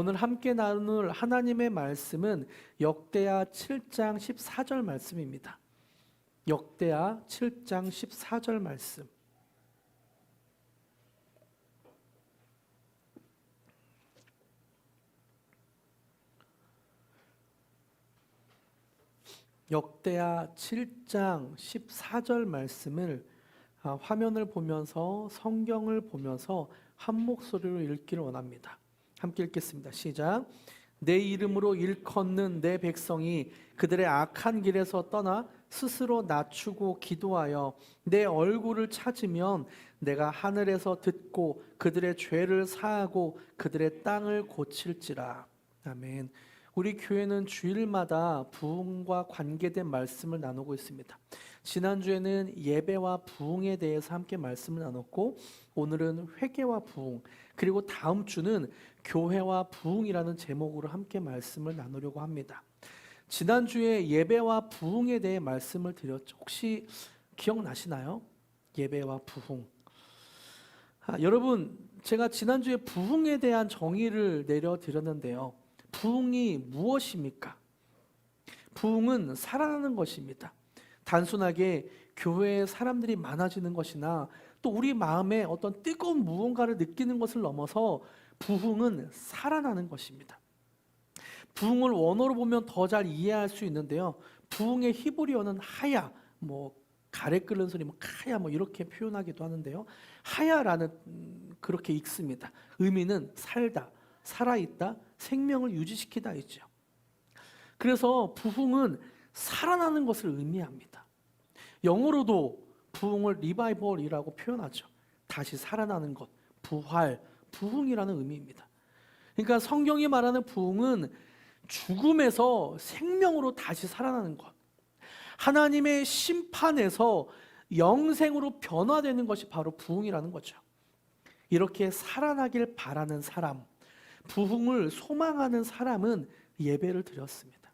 오늘 함께 나눌 하나님의 말씀은 역대하 7장 14절 말씀입니다. 역대하 7장 14절 말씀. 역대하 7장 14절 말씀을 화면을 보면서 성경을 보면서 한 목소리로 읽기를 원합니다. 함께 읽겠습니다. 시작. 내 이름으로 일컫는 내 백성이 그들의 악한 길에서 떠나 스스로 낮추고 기도하여 내 얼굴을 찾으면 내가 하늘에서 듣고 그들의 죄를 사하고 그들의 땅을 고칠지라. 아멘. 우리 교회는 주일마다 부흥과 관계된 말씀을 나누고 있습니다. 지난주에는 예배와 부흥에 대해서 함께 말씀을 나눴고, 오늘은 회개와 부흥, 그리고 다음 주는 교회와 부흥이라는 제목으로 함께 말씀을 나누려고 합니다. 지난주에 예배와 부흥에 대해 말씀을 드렸죠. 혹시 기억나시나요? 예배와 부흥. 여러분, 제가 지난주에 부흥에 대한 정의를 내려드렸는데요. 부흥이 무엇입니까? 부흥은 살아나는 것입니다. 단순하게 교회에 사람들이 많아지는 것이나 또 우리 마음에 어떤 뜨거운 무언가를 느끼는 것을 넘어서 부흥은 살아나는 것입니다. 부흥을 원어로 보면 더 잘 이해할 수 있는데요. 부흥의 히브리어는 하야, 가래 끓는 소리, 카야 이렇게 표현하기도 하는데요. 하야라는 그렇게 읽습니다. 의미는 살다, 살아있다, 생명을 유지시키다 있죠. 그래서 부흥은 살아나는 것을 의미합니다. 영어로도 부흥을 리바이벌이라고 표현하죠. 다시 살아나는 것, 부활, 부흥이라는 의미입니다. 그러니까 성경이 말하는 부흥은 죽음에서 생명으로 다시 살아나는 것, 하나님의 심판에서 영생으로 변화되는 것이 바로 부흥이라는 거죠. 이렇게 살아나길 바라는 사람, 부흥을 소망하는 사람은 예배를 드렸습니다.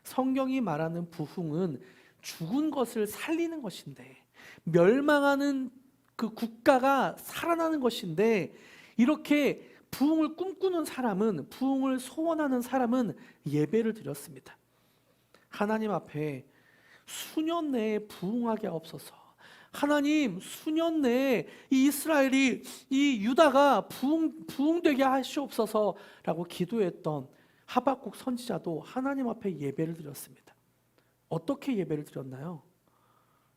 성경이 말하는 부흥은 죽은 것을 살리는 것인데, 멸망하는 그 국가가 살아나는 것인데, 이렇게 부흥을 꿈꾸는 사람은, 부흥을 소원하는 사람은 예배를 드렸습니다. 하나님 앞에 수년 내에 부흥하게 하옵소서. 하나님, 수년 내에 이 이스라엘이, 이 유다가 부흥되게 하시옵소서라고 기도했던 하박국 선지자도 하나님 앞에 예배를 드렸습니다. 어떻게 예배를 드렸나요?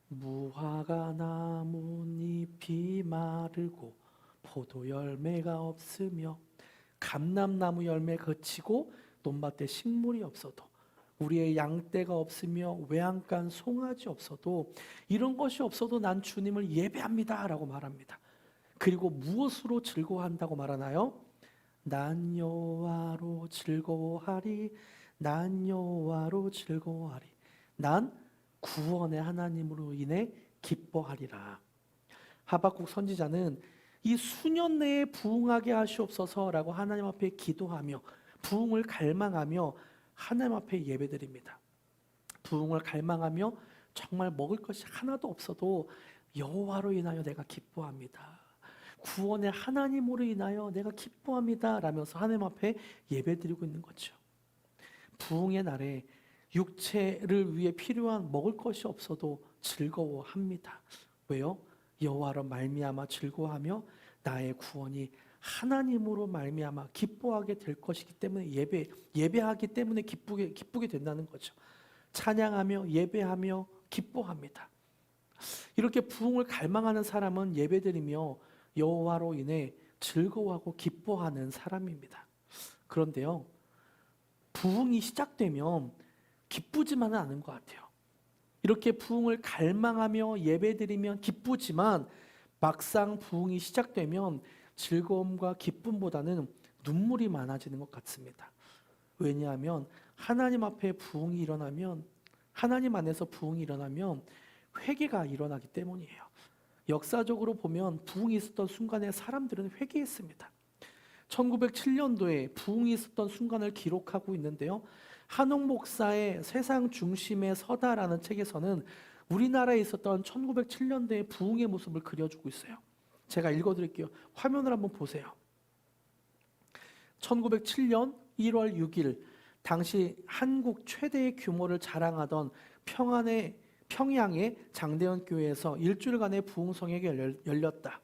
무화과 나뭇잎이 마르고 포도 열매가 없으며 감람나무 열매 그치고 논밭에 식물이 없어도 우리의 양떼가 없으며 외양간 송아지 없어도 이런 것이 없어도 난 주님을 예배합니다 라고 말합니다. 그리고 무엇으로 즐거워한다고 말하나요? 난 여호와로 즐거워하리, 난 여호와로 즐거워하리. 난 구원의 하나님으로 인해 기뻐하리라. 하박국 선지자는 이 수년 내에 부흥하게 하시옵소서라고 하나님 앞에 기도하며 부흥을 갈망하며 하나님 앞에 예배드립니다. 부흥을 갈망하며 정말 먹을 것이 하나도 없어도 여호와로 인하여 내가 기뻐합니다. 구원의 하나님으로 인하여 내가 기뻐합니다 라면서 하나님 앞에 예배드리고 있는 거죠. 부흥의 날에 육체를 위해 필요한 먹을 것이 없어도 즐거워합니다. 왜요? 여호와로 말미암아 즐거워하며 나의 구원이 하나님으로 말미암아 기뻐하게 될 것이기 때문에 예배하기 때문에 기쁘게 된다는 거죠. 찬양하며 예배하며 기뻐합니다. 이렇게 부흥을 갈망하는 사람은 예배드리며 여호와로 인해 즐거워하고 기뻐하는 사람입니다. 그런데요, 부흥이 시작되면 기쁘지만은 않은 것 같아요. 이렇게 부흥을 갈망하며 예배드리면 기쁘지만 막상 부흥이 시작되면 즐거움과 기쁨보다는 눈물이 많아지는 것 같습니다. 왜냐하면 하나님 앞에 부흥이 일어나면, 하나님 안에서 부흥이 일어나면 회개가 일어나기 때문이에요. 역사적으로 보면 부흥이 있었던 순간에 사람들은 회개했습니다. 1907년도에 부흥이 있었던 순간을 기록하고 있는데요. 한옥 목사의 세상 중심에 서다라는 책에서는 우리나라에 있었던 1907년도의 부흥의 모습을 그려주고 있어요. 제가 읽어드릴게요. 화면을 한번 보세요. 1907년 1월 6일 당시 한국 최대의 규모를 자랑하던 평양의 장대현 교회에서 일주일간의 부흥성회가 열렸다.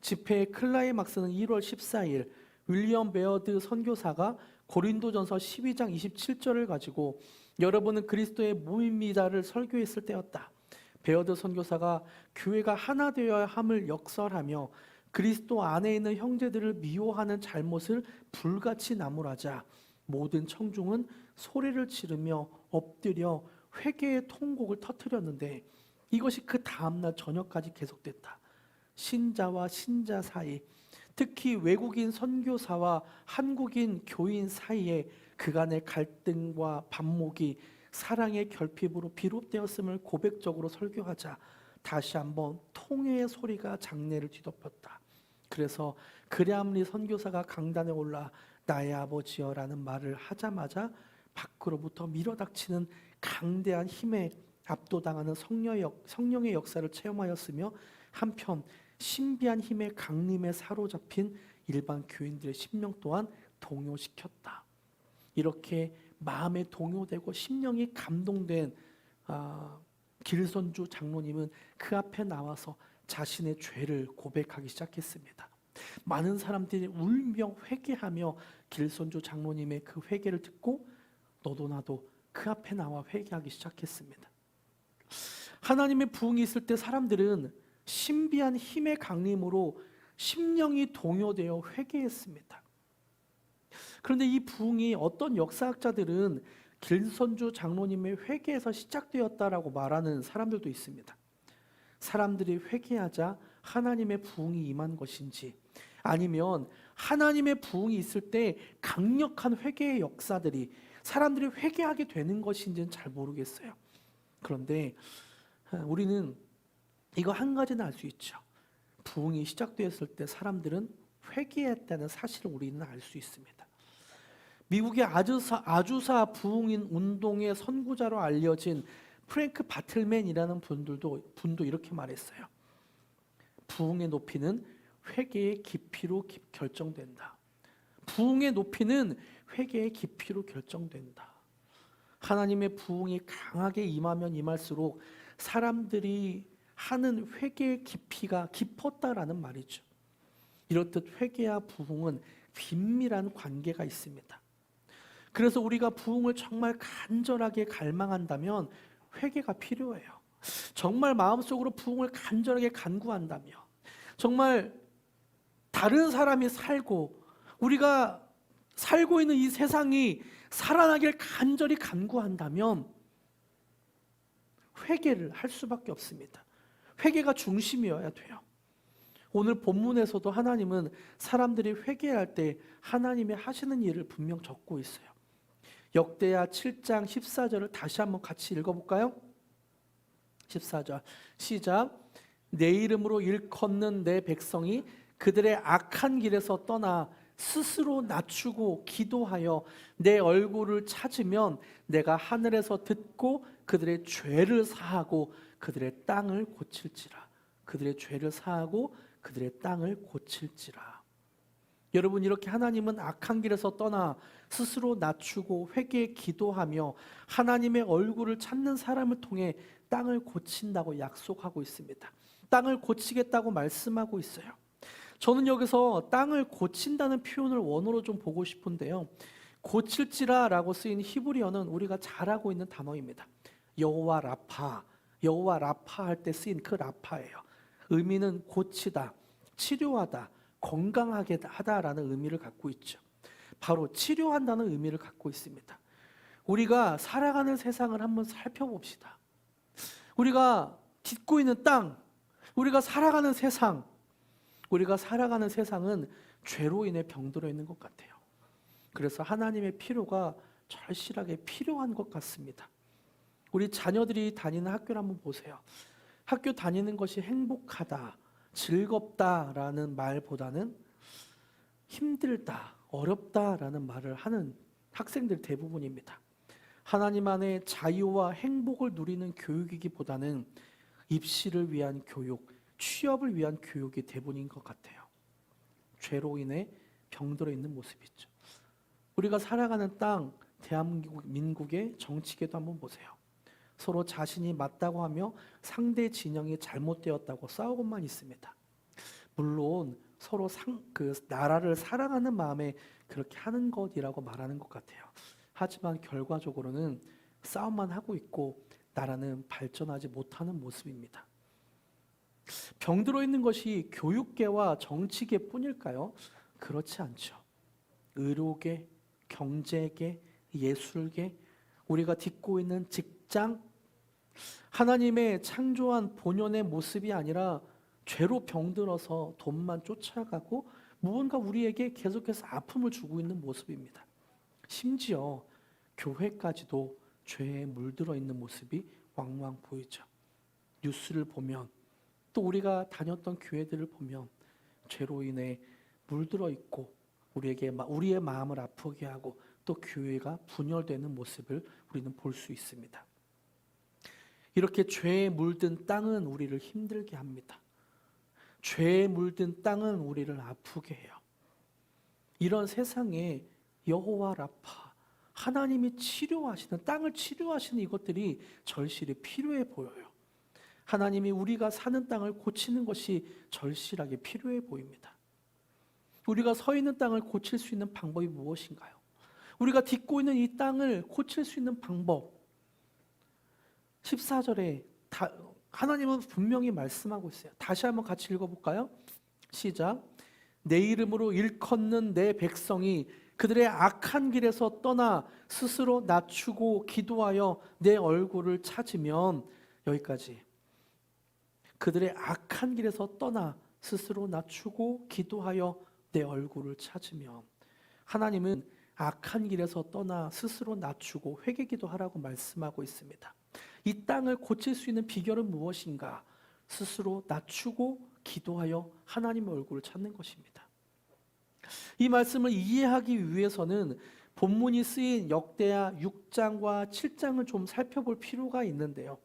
집회의 클라이막스는 1월 14일 윌리엄 베어드 선교사가 고린도전서 12장 27절을 가지고 여러분은 그리스도의 몸입니다를 설교했을 때였다. 베어드 선교사가 교회가 하나 되어야 함을 역설하며 그리스도 안에 있는 형제들을 미워하는 잘못을 불같이 나무라자 모든 청중은 소리를 지르며 엎드려 회개의 통곡을 터뜨렸는데 이것이 그 다음날 저녁까지 계속됐다. 신자와 신자 사이, 특히 외국인 선교사와 한국인 교인 사이에 그간의 갈등과 반목이 사랑의 결핍으로 비롯되었음을 고백적으로 설교하자 다시 한번 통회의 소리가 장내를 뒤덮였다. 그래서 그레암리 선교사가 강단에 올라 나의 아버지여라는 말을 하자마자 밖으로부터 밀어닥치는 강대한 힘에 압도당하는 성령의 역사를 체험하였으며 한편 신비한 힘의 강림에 사로잡힌 일반 교인들의 심령 또한 동요시켰다. 이렇게 마음에 동요되고 심령이 감동된 길선주 장로님은 그 앞에 나와서 자신의 죄를 고백하기 시작했습니다. 많은 사람들이 울며 회개하며 길선주 장로님의 그 회개를 듣고 너도 나도 그 앞에 나와 회개하기 시작했습니다. 하나님의 부흥이 있을 때 사람들은 신비한 힘의 강림으로 심령이 동요되어 회개했습니다. 그런데 이 부흥이 어떤 역사학자들은 길선주 장로님의 회개에서 시작되었다라고 말하는 사람들도 있습니다. 사람들이 회개하자 하나님의 부흥이 임한 것인지 아니면 하나님의 부흥이 있을 때 강력한 회개의 역사들이 사람들이 회개하게 되는 것인지는 잘 모르겠어요. 그런데 우리는 이거 한 가지는 알 수 있죠. 부흥이 시작되었을 때 사람들은 회개했다는 사실을 우리는 알 수 있습니다. 미국의 아주사 부흥인 운동의 선구자로 알려진 프랭크 바틀맨이라는 분도 이렇게 말했어요. 부흥의 높이는 회개의 깊이로 결정된다. 부흥의 높이는 회개의 깊이로 결정된다. 하나님의 부흥이 강하게 임하면 임할수록 사람들이 하는 회개의 깊이가 깊었다라는 말이죠. 이렇듯 회개와 부흥은 긴밀한 관계가 있습니다. 그래서 우리가 부흥을 정말 간절하게 갈망한다면 회개가 필요해요. 정말 마음속으로 부흥을 간절하게 간구한다면, 정말 다른 사람이 살고 우리가 살고 있는 이 세상이 살아나길 간절히 간구한다면 회개를 할 수밖에 없습니다. 회개가 중심이어야 돼요. 오늘 본문에서도 하나님은 사람들이 회개할 때 하나님이 하시는 일을 분명 적고 있어요. 역대하 7장 14절을 다시 한번 같이 읽어볼까요? 14절 시작. 내 이름으로 일컫는 내 백성이 그들의 악한 길에서 떠나 스스로 낮추고 기도하여 내 얼굴을 찾으면 내가 하늘에서 듣고 그들의 죄를 사하고 그들의 땅을 고칠지라. 그들의 죄를 사하고 그들의 땅을 고칠지라. 여러분, 이렇게 하나님은 악한 길에서 떠나 스스로 낮추고 회개에 기도하며 하나님의 얼굴을 찾는 사람을 통해 땅을 고친다고 약속하고 있습니다. 땅을 고치겠다고 말씀하고 있어요. 저는 여기서 땅을 고친다는 표현을 원어로 좀 보고 싶은데요. 고칠지라라고 쓰인 히브리어는 우리가 잘 알고 있는 단어입니다. 여호와 라파, 여호와 라파 할 때 쓰인 그 라파예요. 의미는 고치다, 치료하다, 건강하게 하다라는 의미를 갖고 있죠. 바로 치료한다는 의미를 갖고 있습니다. 우리가 살아가는 세상을 한번 살펴봅시다. 우리가 딛고 있는 땅, 우리가 살아가는 세상, 우리가 살아가는 세상은 죄로 인해 병들어 있는 것 같아요. 그래서 하나님의 필요가 절실하게 필요한 것 같습니다. 우리 자녀들이 다니는 학교를 한번 보세요. 학교 다니는 것이 행복하다, 즐겁다라는 말보다는 힘들다, 어렵다라는 말을 하는 학생들 대부분입니다. 하나님 안에 자유와 행복을 누리는 교육이기보다는 입시를 위한 교육, 취업을 위한 교육이 대부분인 것 같아요. 죄로 인해 병들어 있는 모습이죠. 우리가 살아가는 땅, 대한민국의 정치계도 한번 보세요. 서로 자신이 맞다고 하며 상대 진영이 잘못되었다고 싸우고만 있습니다. 물론 서로 그 나라를 사랑하는 마음에 그렇게 하는 것이라고 말하는 것 같아요. 하지만 결과적으로는 싸움만 하고 있고 나라는 발전하지 못하는 모습입니다. 병들어 있는 것이 교육계와 정치계 뿐일까요? 그렇지 않죠. 의료계, 경제계, 예술계, 우리가 딛고 있는 직장, 하나님의 창조한 본연의 모습이 아니라 죄로 병들어서 돈만 쫓아가고 무언가 우리에게 계속해서 아픔을 주고 있는 모습입니다. 심지어 교회까지도 죄에 물들어 있는 모습이 왕왕 보이죠. 뉴스를 보면 또 우리가 다녔던 교회들을 보면 죄로 인해 물들어 있고 우리의 마음을 아프게 하고 또 교회가 분열되는 모습을 우리는 볼 수 있습니다. 이렇게 죄에 물든 땅은 우리를 힘들게 합니다. 죄에 물든 땅은 우리를 아프게 해요. 이런 세상에 여호와 라파, 하나님이 치료하시는, 땅을 치료하시는 이것들이 절실히 필요해 보여요. 하나님이 우리가 사는 땅을 고치는 것이 절실하게 필요해 보입니다. 우리가 서 있는 땅을 고칠 수 있는 방법이 무엇인가요? 우리가 딛고 있는 이 땅을 고칠 수 있는 방법, 14절에 하나님은 분명히 말씀하고 있어요. 다시 한번 같이 읽어볼까요? 시작. 내 이름으로 일컫는 내 백성이 그들의 악한 길에서 떠나 스스로 낮추고 기도하여 내 얼굴을 찾으면, 여기까지. 그들의 악한 길에서 떠나 스스로 낮추고 기도하여 내 얼굴을 찾으면, 하나님은 악한 길에서 떠나 스스로 낮추고 회개기도하라고 말씀하고 있습니다. 이 땅을 고칠 수 있는 비결은 무엇인가? 스스로 낮추고 기도하여 하나님의 얼굴을 찾는 것입니다. 이 말씀을 이해하기 위해서는 본문이 쓰인 역대하 6장과 7장을 좀 살펴볼 필요가 있는데요.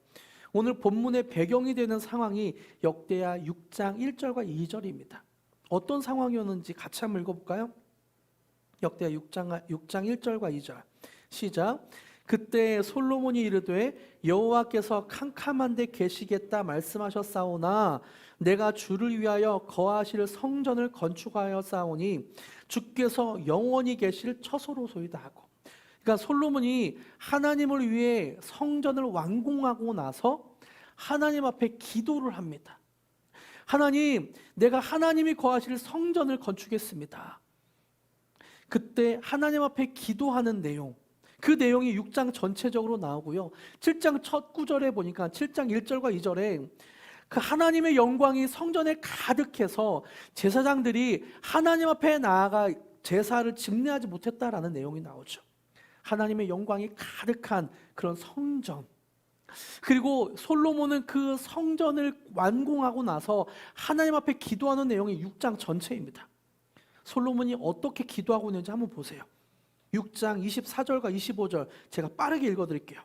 오늘 본문의 배경이 되는 상황이 역대하 6장 1절과 2절입니다. 어떤 상황이었는지 같이 한번 읽어볼까요? 역대하 6장 1절과 2절 시작. 그때 솔로몬이 이르되 여호와께서 캄캄한 데 계시겠다 말씀하셨사오나 내가 주를 위하여 거하실 성전을 건축하였사오니 주께서 영원히 계실 처소로소이다 하고, 그러니까 솔로몬이 하나님을 위해 성전을 완공하고 나서 하나님 앞에 기도를 합니다. 하나님, 내가 하나님이 거하실 성전을 건축했습니다. 그때 하나님 앞에 기도하는 내용, 그 내용이 6장 전체적으로 나오고요. 7장 첫 구절에 보니까 7장 1절과 2절에 그 하나님의 영광이 성전에 가득해서 제사장들이 하나님 앞에 나아가 제사를 집례하지 못했다라는 내용이 나오죠. 하나님의 영광이 가득한 그런 성전. 그리고 솔로몬은 그 성전을 완공하고 나서 하나님 앞에 기도하는 내용이 6장 전체입니다. 솔로몬이 어떻게 기도하고 있는지 한번 보세요. 6장 24절과 25절 제가 빠르게 읽어드릴게요.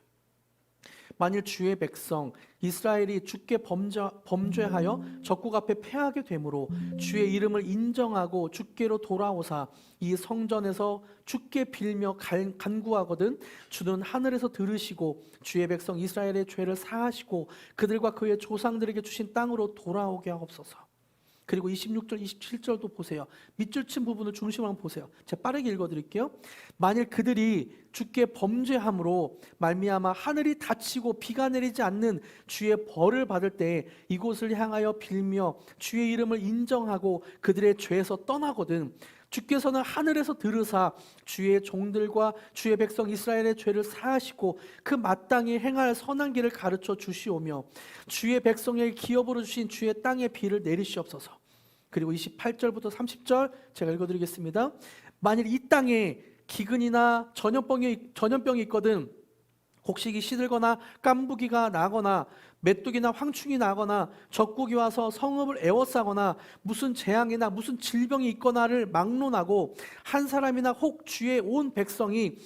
만일 주의 백성 이스라엘이 주께 범죄하여 적국 앞에 패하게 되므로 주의 이름을 인정하고 주께로 돌아오사 이 성전에서 주께 빌며 간구하거든 주는 하늘에서 들으시고 주의 백성 이스라엘의 죄를 사하시고 그들과 그의 조상들에게 주신 땅으로 돌아오게 하옵소서. 그리고 26절, 27절도 보세요. 밑줄 친 부분을 중심으로 한번 보세요. 제가 빠르게 읽어드릴게요. 만일 그들이 주께 범죄함으로 말미암아 하늘이 닫히고 비가 내리지 않는 주의 벌을 받을 때 이곳을 향하여 빌며 주의 이름을 인정하고 그들의 죄에서 떠나거든 주께서는 하늘에서 들으사 주의 종들과 주의 백성 이스라엘의 죄를 사하시고 그 마땅히 행할 선한 길을 가르쳐 주시오며 주의 백성에게 기업으로 주신 주의 땅의 비를 내리시옵소서. 그리고 28절부터 30절 제가 읽어드리겠습니다. 만일 이 땅에 기근이나 전염병이 있거든 곡식이 시들거나 깐부기가 나거나 메뚜기나 황충이 나거나 적국이 와서 성읍을 에워싸거나 무슨 재앙이나 무슨 질병이 있거나를 막론하고 한 사람이나 혹 주의 온 백성이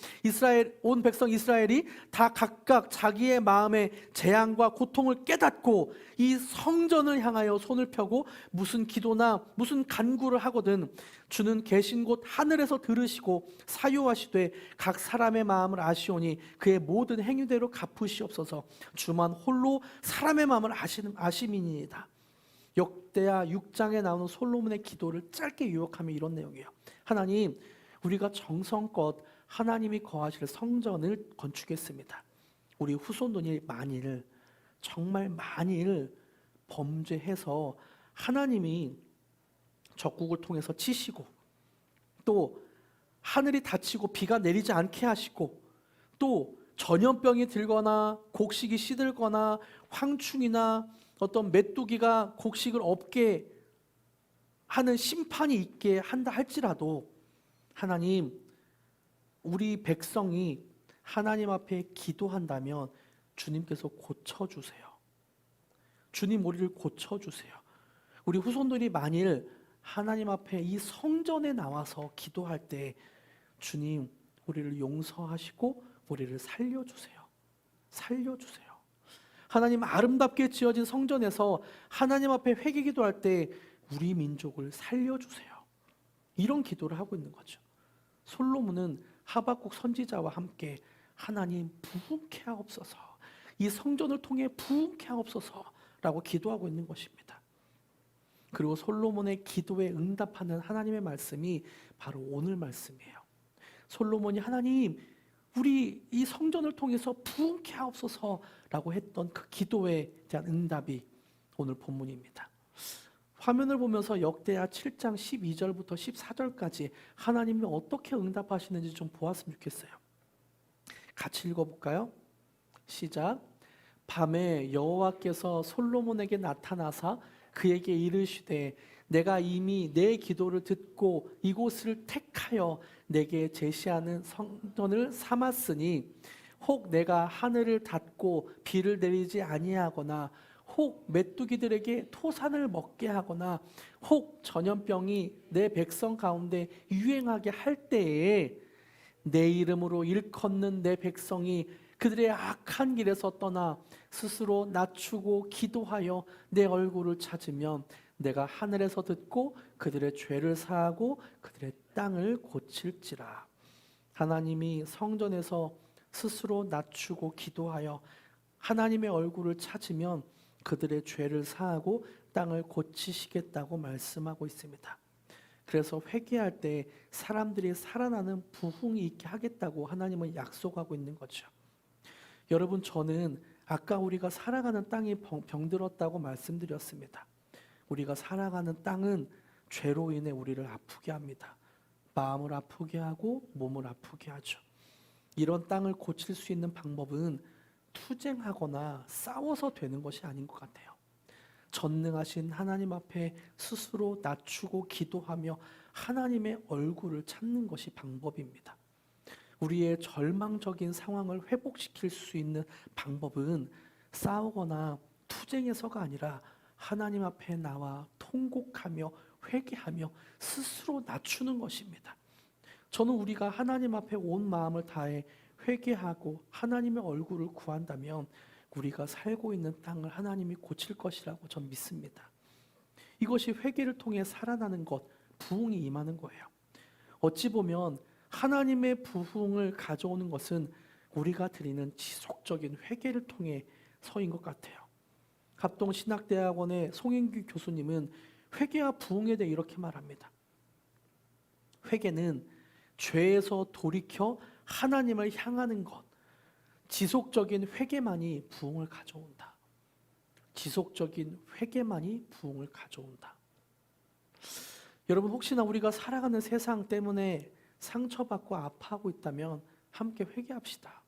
온 백성 이스라엘이 다 각각 자기의 마음의 재앙과 고통을 깨닫고 이 성전을 향하여 손을 펴고 무슨 기도나 무슨 간구를 하거든 주는 계신 곳 하늘에서 들으시고 사유하시되 각 사람의 마음을 아시오니 그의 모든 행위대로 갚으시옵소서. 주만 홀로 사람의 마음을 아심이니이다. 역대하 6장에 나오는 솔로몬의 기도를 짧게 요약하면 이런 내용이에요. 하나님, 우리가 정성껏 하나님이 거하실 성전을 건축했습니다. 우리 후손들이 정말 만일 범죄해서 하나님이 적국을 통해서 치시고 또 하늘이 닫히고 비가 내리지 않게 하시고 또 전염병이 들거나 곡식이 시들거나 황충이나 어떤 메뚜기가 곡식을 없게 하는 심판이 있게 한다 할지라도 하나님, 우리 백성이 하나님 앞에 기도한다면 주님께서 고쳐주세요. 주님, 우리를 고쳐주세요. 우리 후손들이 만일 하나님 앞에 이 성전에 나와서 기도할 때 주님, 우리를 용서하시고 우리를 살려주세요. 살려주세요. 하나님, 아름답게 지어진 성전에서 하나님 앞에 회개 기도할 때 우리 민족을 살려주세요. 이런 기도를 하고 있는 거죠. 솔로몬은 하박국 선지자와 함께 하나님 부흥케 하옵소서, 이 성전을 통해 부흥케 하옵소서라고 기도하고 있는 것입니다. 그리고 솔로몬의 기도에 응답하는 하나님의 말씀이 바로 오늘 말씀이에요. 솔로몬이 하나님, 우리 이 성전을 통해서 부흥케 하옵소서라고 했던 그 기도에 대한 응답이 오늘 본문입니다. 화면을 보면서 역대하 7장 12절부터 14절까지 하나님이 어떻게 응답하시는지 좀 보았으면 좋겠어요. 같이 읽어볼까요? 시작. 밤에 여호와께서 솔로몬에게 나타나사 그에게 이르시되 내가 이미 내 기도를 듣고 이곳을 택하여 내게 제시하는 성전을 삼았으니 혹 내가 하늘을 닫고 비를 내리지 아니하거나 혹 메뚜기들에게 토산을 먹게 하거나 혹 전염병이 내 백성 가운데 유행하게 할 때에 내 이름으로 일컫는 내 백성이 그들의 악한 길에서 떠나 스스로 낮추고 기도하여 내 얼굴을 찾으면 내가 하늘에서 듣고 그들의 죄를 사하고 그들의 땅을 고칠지라. 하나님이 성전에서 스스로 낮추고 기도하여 하나님의 얼굴을 찾으면 그들의 죄를 사하고 땅을 고치시겠다고 말씀하고 있습니다. 그래서 회개할 때 사람들이 살아나는 부흥이 있게 하겠다고 하나님은 약속하고 있는 거죠. 여러분, 저는 아까 우리가 살아가는 땅이 병들었다고 말씀드렸습니다. 우리가 살아가는 땅은 죄로 인해 우리를 아프게 합니다. 마음을 아프게 하고 몸을 아프게 하죠. 이런 땅을 고칠 수 있는 방법은 투쟁하거나 싸워서 되는 것이 아닌 것 같아요. 전능하신 하나님 앞에 스스로 낮추고 기도하며 하나님의 얼굴을 찾는 것이 방법입니다. 우리의 절망적인 상황을 회복시킬 수 있는 방법은 싸우거나 투쟁해서가 아니라 하나님 앞에 나와 통곡하며 회개하며 스스로 낮추는 것입니다. 저는 우리가 하나님 앞에 온 마음을 다해 회개하고 하나님의 얼굴을 구한다면 우리가 살고 있는 땅을 하나님이 고칠 것이라고 전 믿습니다. 이것이 회개를 통해 살아나는 것, 부흥이 임하는 거예요. 어찌 보면 하나님의 부흥을 가져오는 것은 우리가 드리는 지속적인 회개를 통해서인 것 같아요. 합동신학대학원의 송인규 교수님은 회개와 부흥에 대해 이렇게 말합니다. 회개는 죄에서 돌이켜 하나님을 향하는 것, 지속적인 회개만이 부흥을 가져온다. 지속적인 회개만이 부흥을 가져온다. 여러분, 혹시나 우리가 살아가는 세상 때문에 상처받고 아파하고 있다면 함께 회개합시다.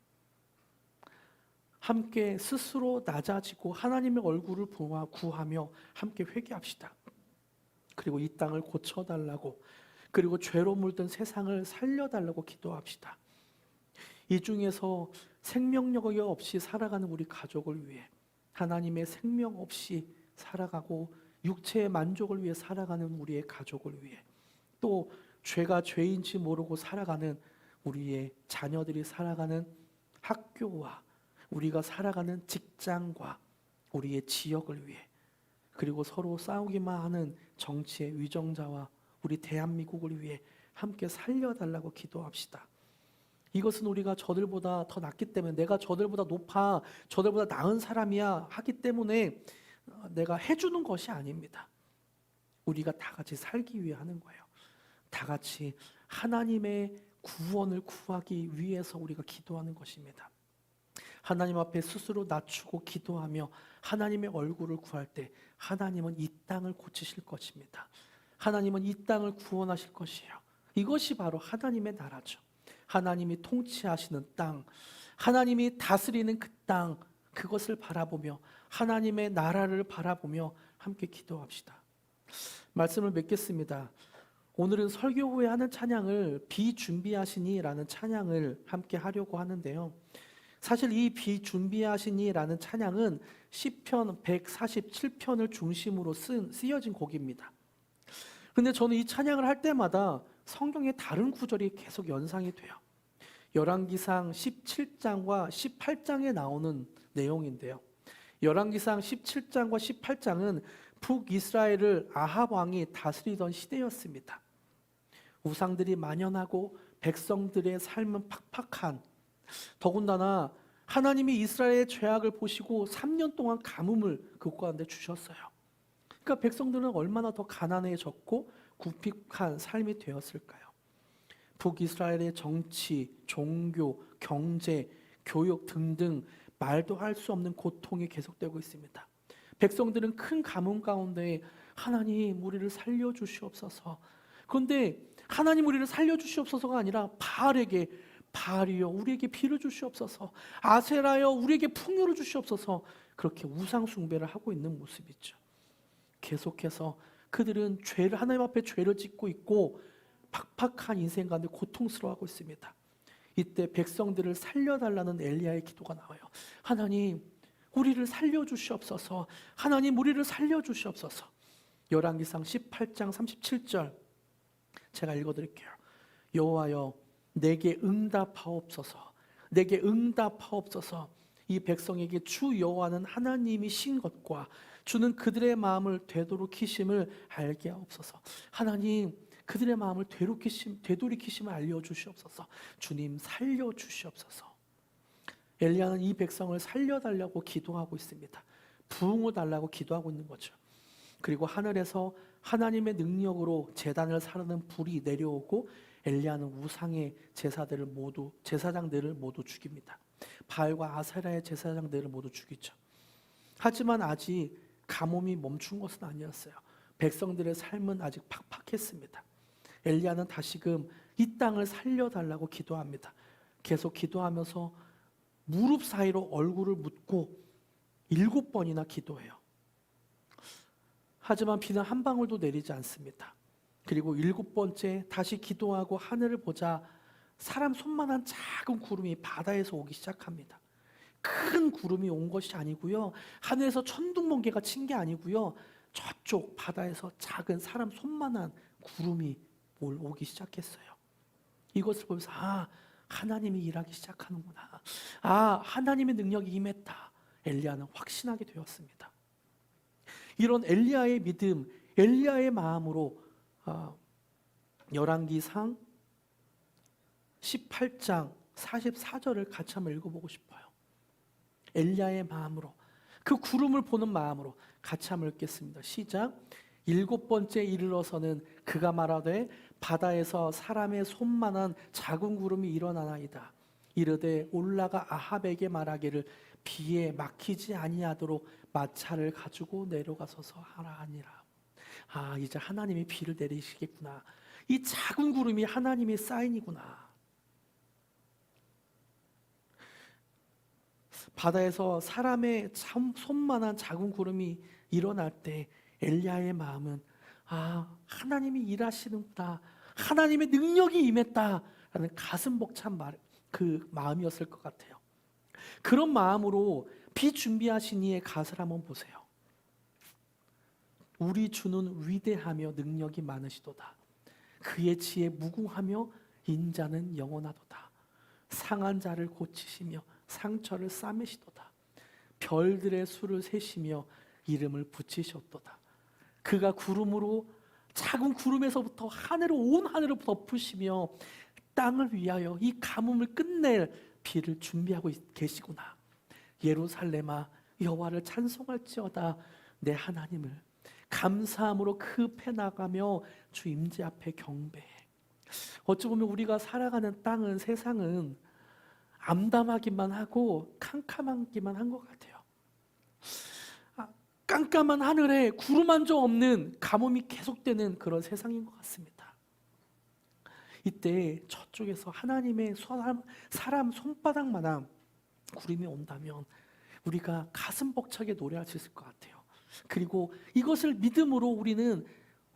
함께 스스로 낮아지고 하나님의 얼굴을 구하며 함께 회개합시다. 그리고 이 땅을 고쳐달라고, 그리고 죄로 물든 세상을 살려달라고 기도합시다. 이 중에서 생명력이 없이 살아가는 우리 가족을 위해, 하나님의 생명 없이 살아가고 육체의 만족을 위해 살아가는 우리의 가족을 위해, 또 죄가 죄인지 모르고 살아가는 우리의 자녀들이 살아가는 학교와 우리가 살아가는 직장과 우리의 지역을 위해, 그리고 서로 싸우기만 하는 정치의 위정자와 우리 대한민국을 위해 함께 살려달라고 기도합시다. 이것은 우리가 저들보다 더 낫기 때문에, 내가 저들보다 높아, 저들보다 나은 사람이야 하기 때문에 내가 해주는 것이 아닙니다. 우리가 다 같이 살기 위해 하는 거예요. 다 같이 하나님의 구원을 구하기 위해서 우리가 기도하는 것입니다. 하나님 앞에 스스로 낮추고 기도하며 하나님의 얼굴을 구할 때 하나님은 이 땅을 고치실 것입니다. 하나님은 이 땅을 구원하실 것이에요. 이것이 바로 하나님의 나라죠. 하나님이 통치하시는 땅, 하나님이 다스리는 그 땅, 그것을 바라보며 하나님의 나라를 바라보며 함께 기도합시다. 말씀을 맺겠습니다. 오늘은 설교 후에 하는 찬양을 비준비하시니라는 찬양을 함께 하려고 하는데요. 사실 이 비준비하시니라는 찬양은 시편 147편을 중심으로 쓰여진 곡입니다. 근데 저는 이 찬양을 할 때마다 성경의 다른 구절이 계속 연상이 돼요. 열왕기상 17장과 18장에 나오는 내용인데요. 열왕기상 17장과 18장은 북이스라엘을 아합 왕이 다스리던 시대였습니다. 우상들이 만연하고 백성들의 삶은 팍팍한, 더군다나 하나님이 이스라엘의 죄악을 보시고 3년 동안 가뭄을 그 가운데 주셨어요. 그러니까 백성들은 얼마나 더 가난해졌고 굽vik한 삶이 되었을까요? 북이스라엘의 정치, 종교, 경제, 교육 등등 말도 할 수 없는 고통이 계속되고 있습니다. 백성들은 큰 가뭄 가운데 하나님 우리를 살려주시옵소서. 그런데 하나님 우리를 살려주시옵소서가 아니라 바알에게, 바알이여 우리에게 비를 주시옵소서, 아세라여 우리에게 풍요를 주시옵소서, 그렇게 우상 숭배를 하고 있는 모습이죠. 계속해서 그들은 하나님 앞에 죄를 짓고 있고 팍팍한 인생 가운데 고통스러워하고 있습니다. 이때 백성들을 살려달라는 엘리야의 기도가 나와요. 하나님 우리를 살려주시옵소서, 하나님 우리를 살려주시옵소서. 열왕기상 18장 37절 제가 읽어드릴게요. 여호와여 내게 응답하옵소서, 내게 응답하옵소서. 이 백성에게 주 여호와는 하나님이신 것과 주는 그들의 마음을 되돌이키심을 알게 하옵소서. 하나님 그들의 마음을 되돌이키심을 알려주시옵소서. 주님 살려주시옵소서. 엘리야는 이 백성을 살려달라고 기도하고 있습니다. 부흥을 달라고 기도하고 있는 거죠. 그리고 하늘에서 하나님의 능력으로 제단을 사르는 불이 내려오고 엘리야는 우상의 제사장들을 모두 죽입니다. 바알과 아세라의 제사장들을 모두 죽이죠. 하지만 아직 가뭄이 멈춘 것은 아니었어요. 백성들의 삶은 아직 팍팍했습니다. 엘리야는 다시금 이 땅을 살려달라고 기도합니다. 계속 기도하면서 무릎 사이로 얼굴을 묻고 7번이나 기도해요. 하지만 비는 한 방울도 내리지 않습니다. 그리고 7번째 다시 기도하고 하늘을 보자 사람 손만한 작은 구름이 바다에서 오기 시작합니다. 큰 구름이 온 것이 아니고요, 하늘에서 천둥번개가 친 게 아니고요, 저쪽 바다에서 작은 사람 손만한 구름이 오기 시작했어요. 이것을 보면서 하나님이 일하기 시작하는구나, 하나님의 능력이 임했다, 엘리야는 확신하게 되었습니다. 이런 엘리야의 믿음, 엘리야의 마음으로 열왕기상 18장 44절을 같이 한번 읽어보고 싶어요. 엘리야의 마음으로, 그 구름을 보는 마음으로 같이 한번 읽겠습니다. 시작. 7번째 이르러서는 그가 말하되 바다에서 사람의 손만한 작은 구름이 일어나나이다. 이르되 올라가 아합에게 말하기를 비에 막히지 아니하도록 마차를 가지고 내려가소서 하라 하니라. 이제 하나님이 비를 내리시겠구나. 이 작은 구름이 하나님의 사인이구나. 바다에서 사람의 손만한 작은 구름이 일어날 때 엘리야의 마음은 하나님이 일하시는구나, 하나님의 능력이 임했다라는 가슴 벅찬 그 마음이었을 것 같아요. 그런 마음으로 비준비하신 이의 가사를 한번 보세요. 우리 주는 위대하며 능력이 많으시도다. 그의 지혜 무궁하며 인자는 영원하도다. 상한 자를 고치시며 상처를 싸매시도다. 별들의 수를 세시며 이름을 붙이셨도다. 그가 구름으로 작은 구름에서부터 하늘을 온 하늘을 덮으시며 땅을 위하여 이 가뭄을 끝낼 비를 준비하고 계시구나. 예루살렘아 여호와를 찬송할지어다. 내 하나님을 감사함으로 급해 나가며 주 임재 앞에 경배해. 어찌 보면 우리가 살아가는 땅은, 세상은 암담하기만 하고 캄캄하기만 한 것 같아요. 깜깜한 하늘에 구름 한 점 없는 가뭄이 계속되는 그런 세상인 것 같습니다. 이때 저쪽에서 하나님의 사람 손바닥만한 구름이 온다면 우리가 가슴 벅차게 노래할 수 있을 것 같아요. 그리고 이것을 믿음으로 우리는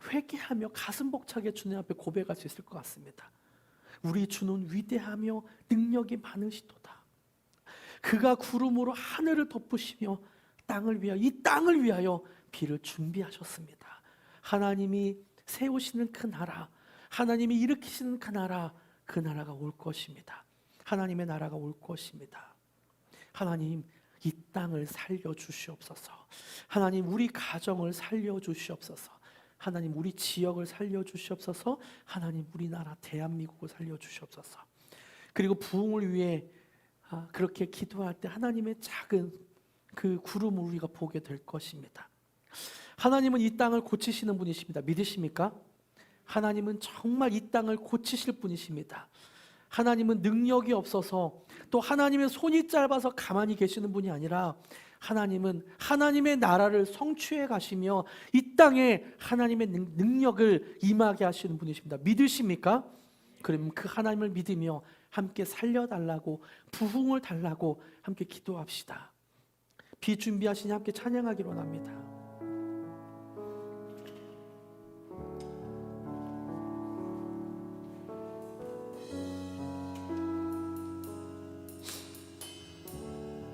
회개하며 가슴 벅차게 주님 앞에 고백할 수 있을 것 같습니다. 우리 주는 위대하며 능력이 많으시도다. 그가 구름으로 하늘을 덮으시며 땅을 위하여, 이 땅을 위하여 비를 준비하셨습니다. 하나님이 세우시는 그 나라, 하나님이 일으키시는 그 나라가 올 것입니다. 하나님의 나라가 올 것입니다. 하나님, 이 땅을 살려주시옵소서. 하나님, 우리 가정을 살려주시옵소서. 하나님, 우리 지역을 살려주시옵소서. 하나님, 우리나라 대한민국을 살려주시옵소서. 그리고 부흥을 위해 그렇게 기도할 때 하나님의 작은 그 구름을 우리가 보게 될 것입니다. 하나님은 이 땅을 고치시는 분이십니다. 믿으십니까? 하나님은 정말 이 땅을 고치실 분이십니다. 하나님은 능력이 없어서, 또 하나님의 손이 짧아서 가만히 계시는 분이 아니라 하나님은 하나님의 나라를 성취해 가시며 이 땅에 하나님의 능력을 임하게 하시는 분이십니다. 믿으십니까? 그러면 그 하나님을 믿으며 함께 살려달라고, 부흥을 달라고 함께 기도합시다. 비준비하시니 함께 찬양하기로 합니다.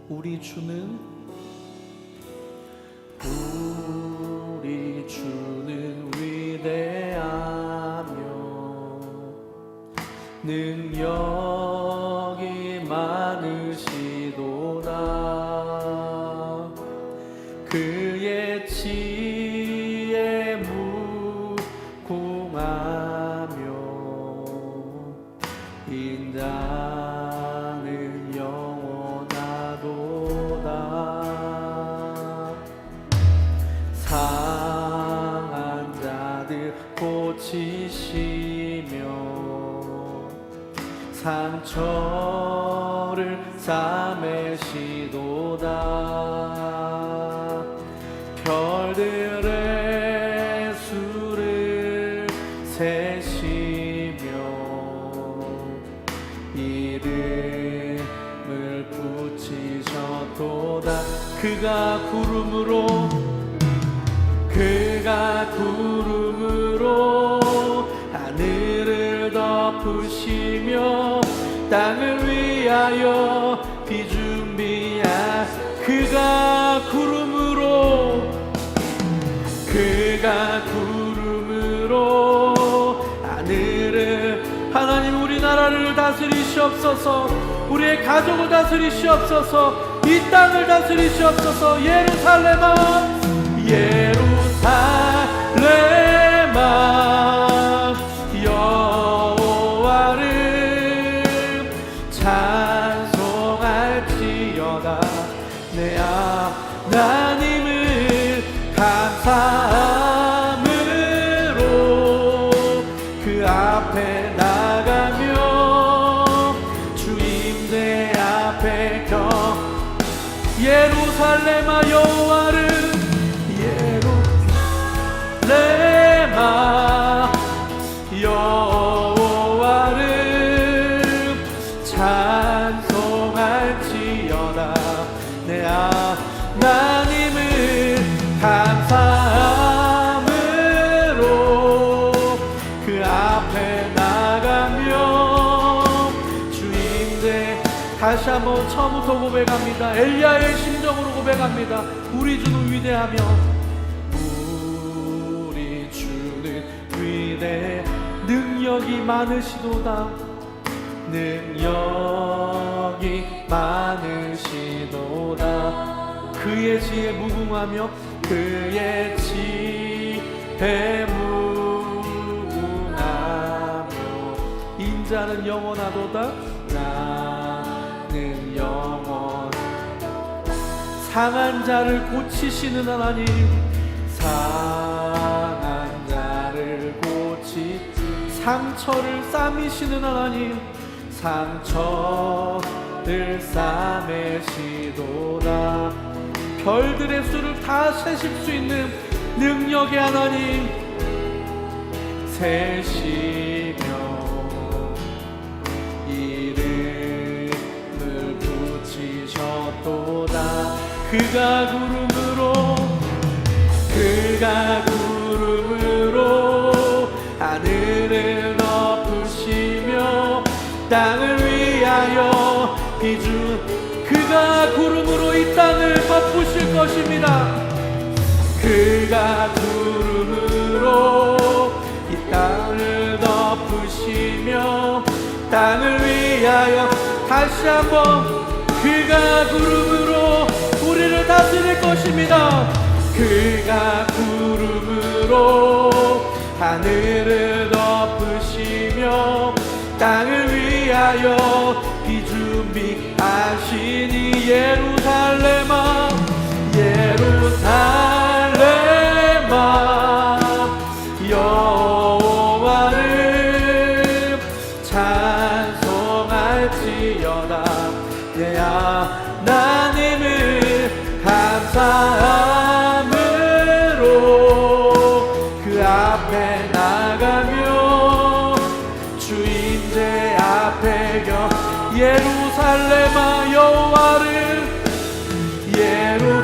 우리 주는 위대하며 능력이 많으시도다. 그의 지혜 무궁하며 인자는 영원하도다. 상한 자들 고치시며 상처를 싸매시도다. 별들의 수를 세시며 이름을 붙이셨도다. 그가 구름으로 하늘을 덮으시며 땅을 위하여 비준비하. 그가 구름으로 하늘을, 하나님 우리나라를 다스리시옵소서. 우리의 가족을 다스리시옵소서. 이 땅을 다스리시옵소서. 예루살렘아 여호와를 찬송할지어다. 내 하나님을 감사함으로 그 앞에 나가며 주 임재 앞에 예루살렘아 여호와를 여호와를 찬송할지어다. 내 하나님을 감사함으로 그 앞에 나가며 주 임재. 다시 한번 처음부터 고백합니다. 엘리야의 심정으로 고백합니다. 우리 주는 위대하며 우리 주는 위대해 능력이 많으시도다. 능력이 많으시도다. 그의 지혜 무궁하며 그의 지혜 무궁하며 인자는 영원하도다. 나는 영원. 상한 자를 고치시는 하나님, 상한 자를 상처를 싸매시는 하나님, 상처를 싸매시도다. 별들의 수를 다 세실 수 있는 능력의 하나님, 세시며 이름을 붙이셨도다. 그가 구름으로 하늘을 덮으시며 땅을 위하여 비준. 그가 구름으로 이 땅을 덮으실 것입니다. 그가 구름으로 이 땅을 덮으시며 땅을 위하여 다시 한번 그가 구름으로 우리를 다스릴 것입니다. 그가 구름으로 하늘을 덮으시며 땅을 위하여 비준비하시니 예루살렘아 예루살렘아 여호와를 찬송할지어다. 내 하나님을 감사함으로 그 앞에 나가며 주임제 앞에 예루살렘아 여호와를 예루살렘아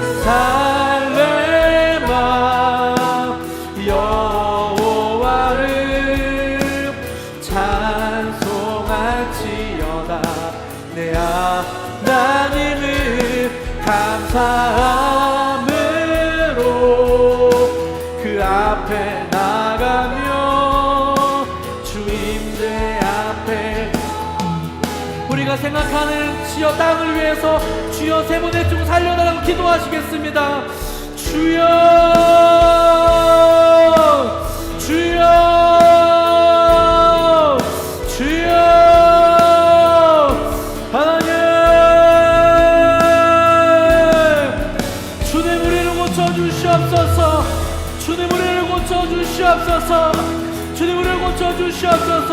여호와를 찬송할지어다. 내 하나님을 감사함으로 그 앞에 나가며 주임제 앞에 우리가 생각하는 주여 땅을 위해서 주여 세 번의 중 살려달라고 기도하시겠습니다. 주여 주여 주여 하나님 주님 우리를 고쳐주시옵소서. 주님 우리를 고쳐주시옵소서. 주님 우리를 고쳐주시옵소서.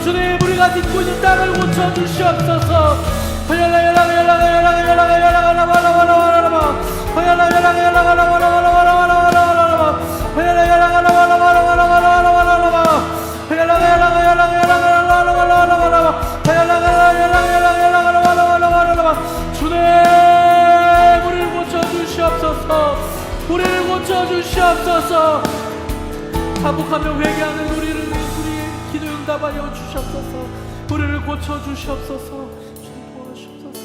주님 우리가 딛고 있는 땅을 고쳐주시옵소서. 주님 우리를 고쳐주시옵소서. 우리를 고쳐주시옵소서. 반복하며 회개하는 우리의 기도 응답하여 주시옵소서. 우리를 고쳐주시옵소서. 주님 도와주시옵소서.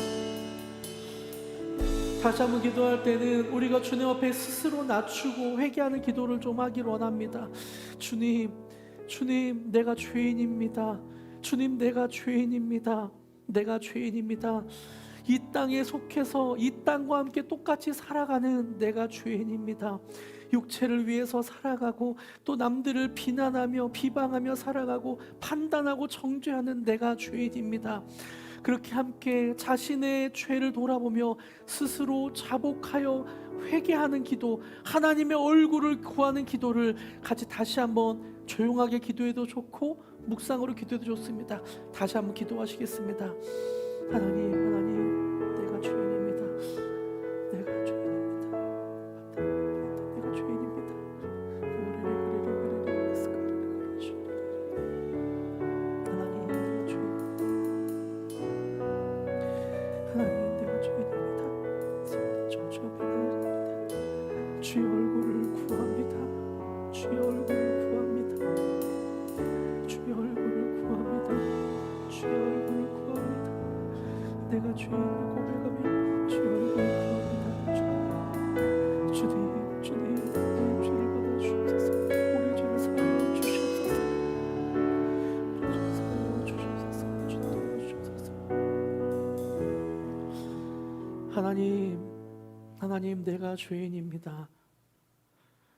다시 한번 기도할 때는 우리가 주님 앞에 스스로 낮추고 회개하는 기도를 좀 하길 원합니다. 주님 내가 죄인입니다. 주님 내가 죄인입니다. 내가 죄인입니다. 이 땅에 속해서 이 땅과 함께 똑같이 살아가는 내가 죄인입니다. 육체를 위해서 살아가고 또 남들을 비난하며 비방하며 살아가고 판단하고 정죄하는 내가 죄인입니다. 그렇게 함께 자신의 죄를 돌아보며 스스로 자복하여 회개하는 기도, 하나님의 얼굴을 구하는 기도를 같이 다시 한번 조용하게 기도해도 좋고 묵상으로 기도해도 좋습니다. 다시 한번 기도하시겠습니다. 하나님 내가 죄인입니다. 내가 죄인입니다. 내가 죄인입니다. 하나님 내가 죄인입니다. 정죄합니다. 주의 얼굴을 구합니다. 주의 얼굴을 구합니다. 하나님 내가 죄인입니다.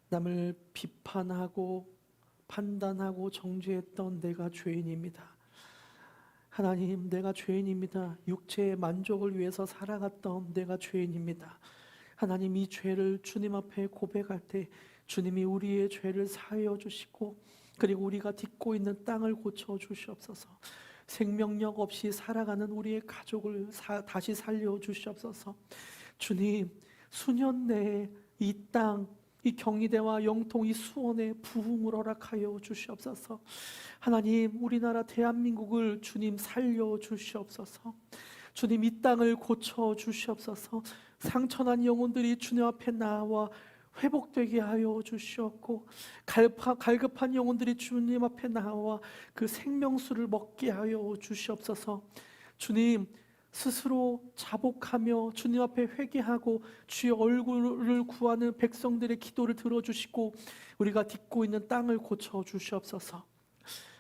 남을 비판하고 판단하고 정죄했던 내가 죄인입니다. 하나님 내가 죄인입니다. 육체의 만족을 위해서 살아갔던 내가 죄인입니다. 하나님 이 죄를 주님 앞에 고백할 때 주님이 우리의 죄를 사하여 주시고 그리고 우리가 딛고 있는 땅을 고쳐 주시옵소서. 생명력 없이 살아가는 우리의 가족을 다시 살려 주시옵소서. 주님 수년 내에 이 땅, 이 경희대와 영통, 이 수원에 부흥을 허락하여 주시옵소서. 하나님 우리나라 대한민국을 주님 살려 주시옵소서. 주님 이 땅을 고쳐 주시옵소서. 상처난 영혼들이 주님 앞에 나와 회복되게 하여 주시옵고 갈급한 영혼들이 주님 앞에 나와 그 생명수를 먹게 하여 주시옵소서. 주님 스스로 자복하며 주님 앞에 회개하고 주의 얼굴을 구하는 백성들의 기도를 들어주시고 우리가 딛고 있는 땅을 고쳐 주시옵소서.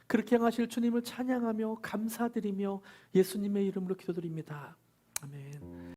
그렇게 행하실 주님을 찬양하며 감사드리며 예수님의 이름으로 기도드립니다. 아멘.